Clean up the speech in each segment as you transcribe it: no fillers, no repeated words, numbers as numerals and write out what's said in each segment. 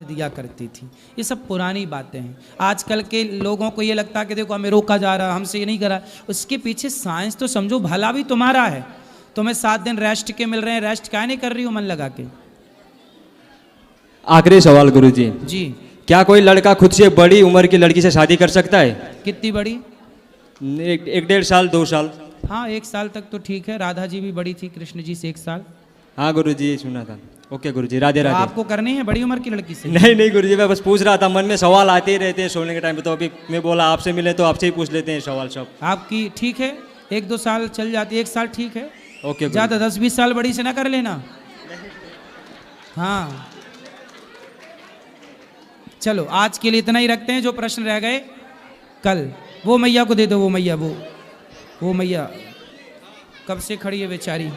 दिया करती थी। ये सब पुरानी बातें हैं। आजकल के लोगों को ये लगता है कि देखो हमें रोका जा रहा, हमसे ये नहीं करा। उसके पीछे साइंस तो समझो, भला भी तुम्हारा है। तुम्हें 7 दिन रेस्ट के मिल रहे हैं, रेस्ट क्या नहीं कर रही हो मन लगा के। आखिरी सवाल गुरुजी जी, क्या कोई लड़का खुद से बड़ी उम्र की लड़की से शादी कर सकता है? कितनी बड़ी? 1-1.5 साल 2 साल। हाँ, 1 साल तक तो ठीक है। राधा जी भी बड़ी थी कृष्ण जी से 1 साल। हाँ गुरुजी, सुना था। ओके गुरुजी, राधे तो राधे। आपको करनी है बड़ी उम्र की लड़की से? नहीं नहीं गुरुजी, मैं बस पूछ रहा था, मन में सवाल आते ही रहते हैं सोने के टाइम पे, तो अभी मैं बोला आपसे मिले तो आपसे ही पूछ लेते हैं सवाल सब। आपकी ठीक है, 1-2 साल चल जाती है, 1 साल ठीक है। ओके ज़्यादा 10-20 साल बड़ी से ना कर लेना। हाँ चलो, आज के लिए इतना ही रखते हैं। जो प्रश्न रह गए कल, वो मैया को दे दो। वो मैया, वो मैया कब से खड़ी है बेचारी।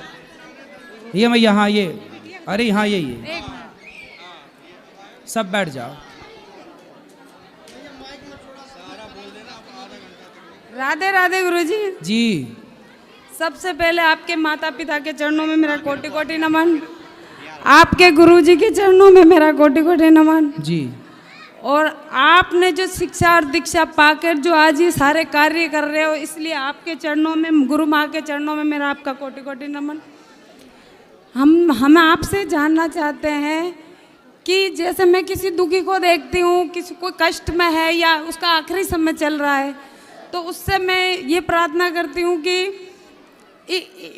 ये मैया, हाँ ये, अरे हाँ ये सब बैठ जाओ। राधे राधे गुरुजी। जी, सबसे पहले आपके माता पिता के चरणों में मेरा कोटि कोटि नमन, आपके गुरुजी के चरणों में मेरा कोटि कोटि नमन। जी, और आपने जो शिक्षा और दीक्षा पाकर जो आज ये सारे कार्य कर रहे हो, इसलिए आपके चरणों में, गुरु माँ के चरणों में मेरा आपका कोटि कोटि नमन। हम आपसे जानना चाहते हैं कि जैसे मैं किसी दुखी को देखती हूँ, किसी को कष्ट में है या उसका आखिरी समय चल रहा है, तो उससे मैं ये प्रार्थना करती हूँ कि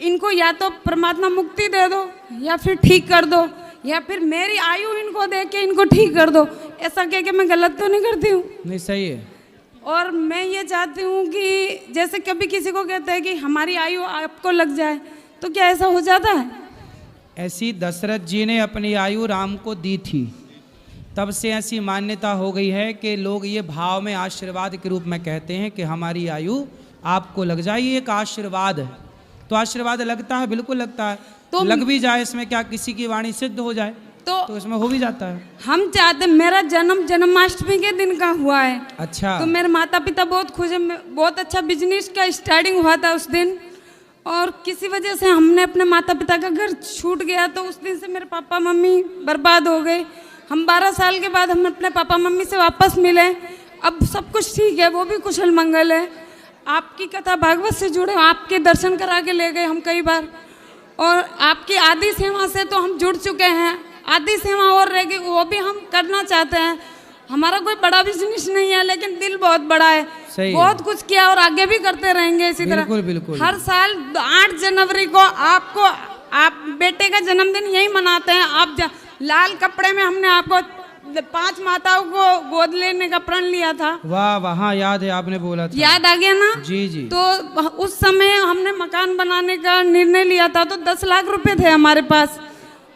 इनको या तो परमात्मा मुक्ति दे दो, या फिर ठीक कर दो, या फिर मेरी आयु इनको दे के इनको ठीक कर दो। ऐसा कह के मैं गलत तो नहीं करती हूँ? नहीं, सही है। और मैं ये चाहती हूँ कि जैसे कभी किसी को कहते हैं कि हमारी आयु आपको लग जाए, तो क्या ऐसा हो जाता है? ऐसी दशरथ जी ने अपनी आयु राम को दी थी, तब से ऐसी मान्यता हो गई है कि लोग ये भाव में आशीर्वाद के रूप में कहते हैं कि हमारी आयु आपको लग जाए। ये एक आशीर्वाद है। तो आशीर्वाद लगता है, बिल्कुल लगता है। तो लग भी जाए, इसमें क्या किसी की वाणी सिद्ध हो जाए तो इसमें हो भी जाता है। हम चाहते, मेरा जन्म जन्माष्टमी के दिन का हुआ है। अच्छा। तो मेरे माता पिता बहुत खुश है। बहुत अच्छा बिजनेस का स्टार्टिंग हुआ था उस दिन, और किसी वजह से हमने अपने माता पिता का घर छूट गया, तो उस दिन से मेरे पापा मम्मी बर्बाद हो गए। हम 12 साल के बाद हम अपने पापा मम्मी से वापस मिले। अब सब कुछ ठीक है, वो भी कुशल मंगल है। आपकी कथा भागवत से जुड़े, आपके दर्शन करा के ले गए हम कई बार, और आपकी आदि सेवा से तो हम जुड़ चुके हैं। आदि सेवा और रह गई, वो भी हम करना चाहते हैं। हमारा कोई बड़ा बिजनेस नहीं है, लेकिन दिल बहुत बड़ा है। बहुत कुछ किया और आगे भी करते रहेंगे इसी तरह। बिल्कुल बिल्कुल। हर साल 8 जनवरी को आप बेटे का जन्मदिन यही मनाते हैं। आप लाल कपड़े में हमने आपको 5 माताओं को गोद लेने का प्रण लिया था। वाह वाह, हाँ याद है, आपने बोला था। याद आ गया ना? जी जी। तो उस समय हमने मकान बनाने का निर्णय लिया था, तो 10 लाख रुपए थे हमारे पास,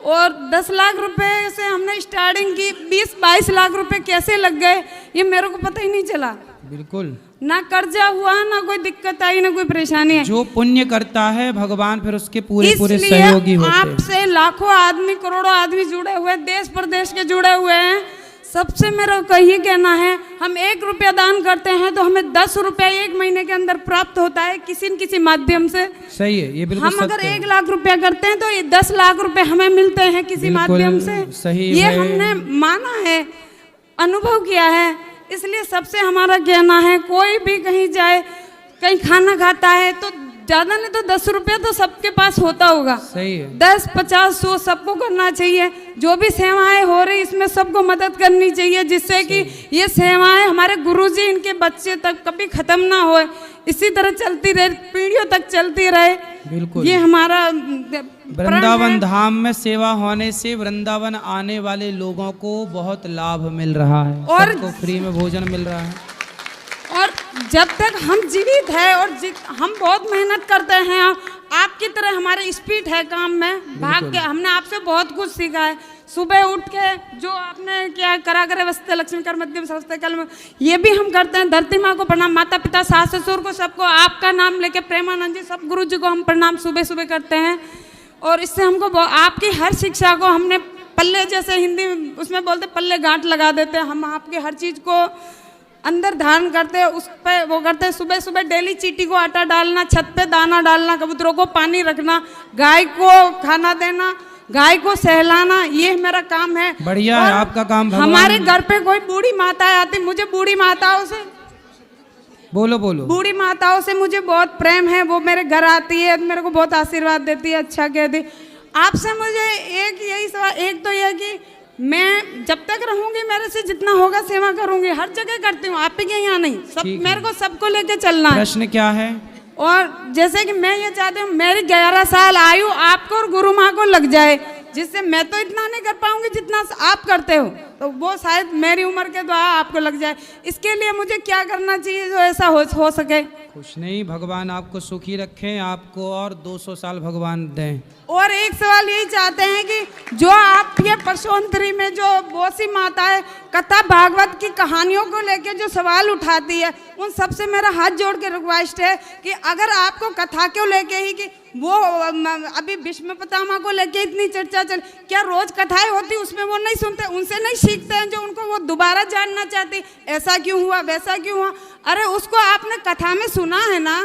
और 10 लाख रुपए से हमने स्टार्टिंग की। 20-22 लाख रुपए कैसे लग गए ये मेरे को पता ही नहीं चला। बिल्कुल, ना कर्जा हुआ, ना कोई दिक्कत आई, ना कोई परेशानी है। जो पुण्य करता है भगवान फिर उसके पूरे सहयोगी होते हैं। आपसे लाखों आदमी, करोड़ों आदमी जुड़े हुए, देश प्रदेश के जुड़े हुए हैं। सबसे मेरा यही कहना है, हम 1 रुपया दान करते हैं तो हमें 10 रुपया 1 महीने के अंदर प्राप्त होता है किसी न किसी माध्यम से। सही है, ये बिल्कुल। हम अगर 1 लाख रुपया करते हैं तो ये 10 लाख रुपए हमें मिलते हैं किसी माध्यम से। सही ये है। हमने माना है, अनुभव किया है। इसलिए सबसे हमारा कहना है, कोई भी कहीं जाए, कहीं खाना खाता है, तो ज्यादा नहीं तो 10 रुपया तो सबके पास होता होगा। सही है। 10, 50, 100 सबको करना चाहिए। जो भी सेवाएं हो रही इसमें सबको मदद करनी चाहिए, जिससे कि ये सेवाएं हमारे गुरुजी, इनके बच्चे तक कभी खत्म ना हो, इसी तरह चलती रहे, पीढ़ियों तक चलती रहे। बिल्कुल, ये हमारा वृंदावन धाम में सेवा होने से वृंदावन आने वाले लोगों को बहुत लाभ मिल रहा है, और सबको फ्री में भोजन मिल रहा है। और जब तक हम जीवित है और हम बहुत मेहनत करते हैं, आपकी तरह हमारे स्पीड है काम में, भाग के हमने आपसे बहुत कुछ सीखा है। सुबह उठ के जो आपने क्या करा करे वस्ते लक्ष्मी कर मध्यम सरस्वती कल में, ये भी हम करते हैं। धरती माँ को प्रणाम, माता पिता सास ससुर को, सबको आपका नाम लेके, प्रेमानंद जी सब गुरु जी को हम प्रणाम सुबह सुबह करते हैं। और इससे हमको आपकी हर शिक्षा को हमने पल्ले, जैसे हिंदी उसमें बोलते पल्ले गांठ लगा देते हैं। हम आपकी हर चीज़ को अंदर धारण करते हैं, उस पे वो करते हैं। सुबह सुबह डेली चींटी को आटा डालना, छत पे दाना डालना, कबूतरों को पानी रखना, गाय को खाना देना, गाय को सहलाना, ये मेरा काम है। बढ़िया है और आपका काम। भगवान हमारे घर पे कोई बूढ़ी माता आती, मुझे बूढ़ी माताओं से बोलो बोलो। बूढ़ी माताओं से मुझे बहुत प्रेम है। वो मेरे घर आती है, मेरे को बहुत आशीर्वाद देती है, अच्छा कहती। आपसे मुझे एक यही सवाल, एक तो यह कि मैं जब तक रहूंगी मेरे से जितना होगा सेवा करूंगी, हर जगह करती हूँ, आप के यहाँ नहीं, सब मेरे को सबको लेके चलना है। प्रश्न क्या है? और जैसे कि मैं ये चाहती हूँ मेरी 11 साल आयु आपको और गुरु माँ को लग जाए, जिससे मैं तो इतना नहीं कर पाऊंगी जितना आप करते हो, तो वो शायद मेरी उम्र के द्वारा आपको लग जाए। इसके लिए मुझे क्या करना चाहिए जो ऐसा हो सके? कुछ नहीं, भगवान आपको सुखी रखें, आपको और 200 साल भगवान दें। और एक सवाल यही चाहते हैं कि जो आप ये परसोत्तरी में जो बोसी माता है कथा भागवत की कहानियों को लेके जो सवाल उठाती है, उन सबसे मेरा हाथ जोड़ के रिक्वेस्ट है कि अगर आपको कथा को लेके ही कि वो अभी भीष्म पितामह को लेके इतनी चर्चा चल, क्या रोज कथाएं होती उसमें वो नहीं सुनते, उनसे नहीं सीखते हैं जो उनको वो दोबारा जानना चाहती, ऐसा क्यों हुआ वैसा क्यों हुआ? अरे उसको आपने कथा में सुना है ना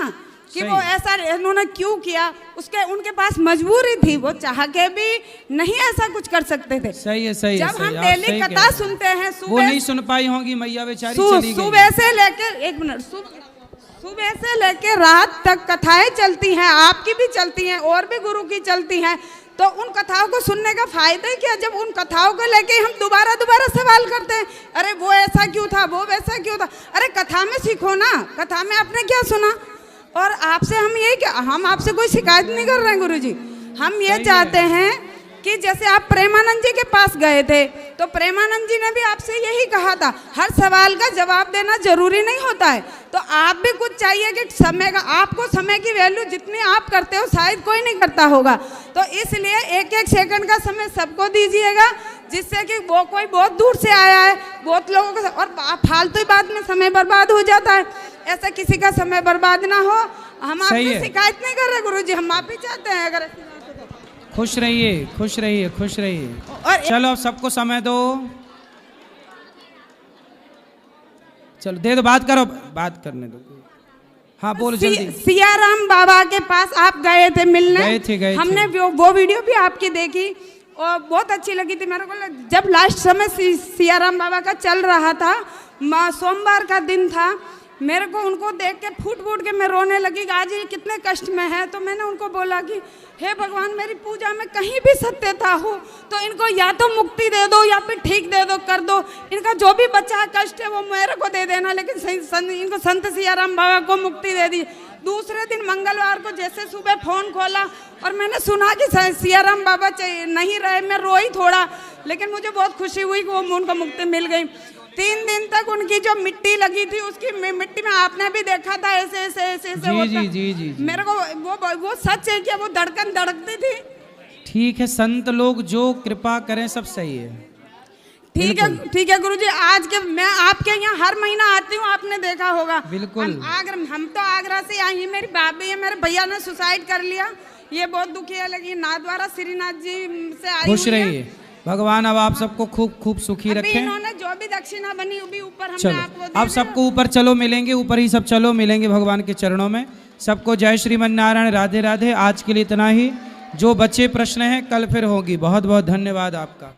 कि वो ऐसा इन्होंने क्यों किया, उसके उनके पास मजबूरी थी, वो चाह के भी नहीं ऐसा कुछ कर सकते थे। सही है, सही है। जब हम डेली कथा सुनते हैं, वो नहीं सुन पाई होंगी मैया बेचारी, चली गई। सुबह से लेकर एक मिनट, सुबह से लेकर रात तक कथाएं चलती हैं, आपकी भी चलती हैं और भी गुरु की चलती हैं, तो उन कथाओं को सुनने का फायदा क्या जब उन कथाओं को लेके हम दोबारा सवाल करते हैं, अरे वो ऐसा क्यों था, वो वैसा क्यों था? अरे कथा में सीखो ना, कथा में आपने क्या सुना? और आपसे हम ये कि हम आपसे कोई शिकायत नहीं कर रहे हैं गुरुजी, हम ये चाहते हैं कि जैसे आप प्रेमानंद जी के पास गए थे तो प्रेमानंद जी ने भी आपसे यही कहा था, हर सवाल का जवाब देना जरूरी नहीं होता है, तो आप भी कुछ चाहिए कि समय का, आपको समय की वैल्यू जितनी आप करते हो शायद कोई नहीं करता होगा, तो इसलिए एक एक सेकंड का समय सबको दीजिएगा, जिससे कि वो कोई बहुत दूर से आया है, बहुत लोगों का, और फालतू बात में समय बर्बाद हो जाता है, ऐसा किसी का समय बर्बाद ना हो। हम आपसे शिकायत नहीं कर रहे गुरुजी, हम आप ही चाहते हैं अगर खुश रहिए, खुश रहिए, खुश रहिए। और चलो अब सबको समय दो, चलो दे दो, बात करो, बात करने दो। हाँ बोलो जल्दी। सियाराम बाबा के पास आप गए थे मिलने? गए हमने वो वीडियो भी आपकी देखी और बहुत अच्छी लगी थी मेरे को। जब लास्ट समय सियाराम बाबा का चल रहा था, सोमवार का दिन था, मेरे को उनको देख के फूट फूट के मैं रोने लगी कि आज ये कितने कष्ट में है। तो मैंने उनको बोला कि हे भगवान, मेरी पूजा में कहीं भी सत्यता हो तो इनको या तो मुक्ति दे दो या फिर ठीक दे दो, कर दो, इनका जो भी बचा कष्ट है वो मेरे को दे देना, लेकिन इनको संत सियाराम बाबा को मुक्ति दे दी। दूसरे दिन मंगलवार को जैसे सुबह फोन खोला और मैंने सुना कि सियाराम बाबा नहीं रहे, मैं रोई थोड़ा, लेकिन मुझे बहुत खुशी हुई कि वो उनको मुक्ति मिल गई। 3 दिन तक उनकी जो मिट्टी लगी थी, उसकी मिट्टी में आपने भी देखा था ऐसे ऐसे ऐसे ऐसे होता। जी। मेरे को वो सच है कि वो धड़कन धड़कती थी। ठीक है, संत लोग जो कृपा करें सब सही है। ठीक है गुरुजी, आज के मैं आपके यहाँ हर महीना आती हूँ, आपने देखा होगा। बिल्कुल। हम तो आगरा से आई हैं, मेरी भाभी है, मेरे भैया ने सुसाइड कर लिया, ये बहुत दुखी है, लेकिन नाथद्वारा श्रीनाथ जी से आई। खुश रहिए, भगवान अब आप सबको खूब खूब सुखी रखें। इन्होंने जो भी दक्षिणा बनी वो भी ऊपर हमने चलो आपको अब सबको ऊपर चलो मिलेंगे, ऊपर ही सब चलो मिलेंगे भगवान के चरणों में। सबको जय श्रीमन नारायण, राधे राधे। आज के लिए इतना ही, जो बच्चे प्रश्न हैं कल फिर होगी। बहुत बहुत धन्यवाद आपका।